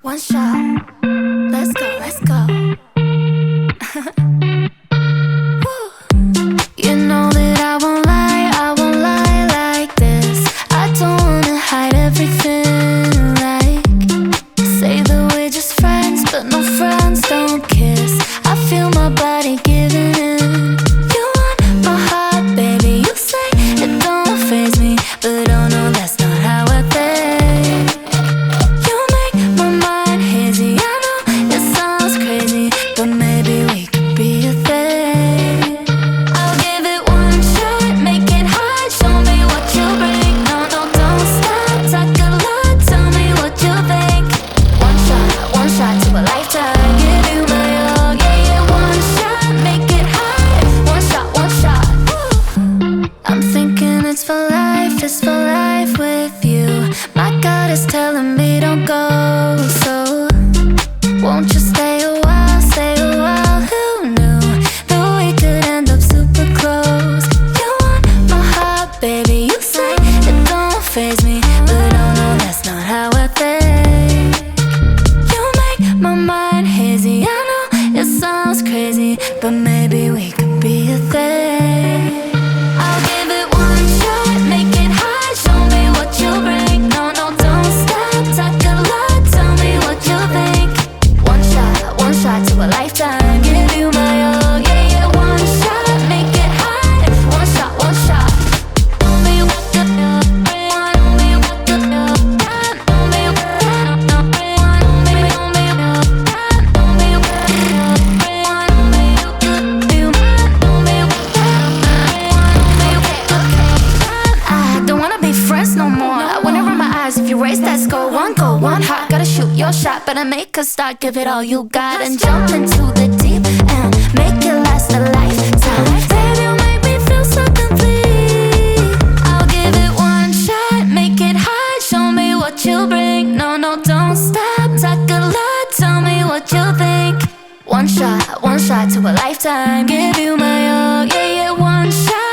One shot, let's go, let's go. Woo. You know that I won't lie like this. I don't wanna hide everything, like say that we're just friends, but no friends don't kiss. I feel my body giving in. You want my heart, baby, you say it don't faze me, but oh no, that's not how I think. You make my mind hazy, I know it sounds crazy, but maybe we could be a thing. I'll give it one shot, make it hot, show me what you bring. No, no, don't stop, talk a lot, tell me what you think. One shot to a lifetime, give you my all, yeah, yeah. One shot, make it hot, one shot. Woo. I'm thinking it's for life with you. My God is telling me don't go, so won't you stay a while, stay a while? Who knew that we could end up super close? You want my heart, baby, you say it don't faze me, but oh no, that's not how I think. You make my mind hazy, I know it sounds crazy, but maybe we could be a thing. I'll give it one shot, make it hot, show me what you bring. No, no, don't stop, talk a lot, tell me what you think. One shot to a lifetime, give you my all, yeah, yeah. One shot, make it hot, one shot. Only I don't wanna be friends no more. I wanna run my eyes if you raise that score. Go one hot, gotta shoot your shot, better make a start, give it all you got, and jump into the deep and make it last a lifetime. Baby, you make me feel so complete. I'll give it one shot, make it hot, show me what you bring. No, no, don't stop, talk a lot, tell me what you think. One shot to a lifetime, give you my all, yeah, yeah. One shot.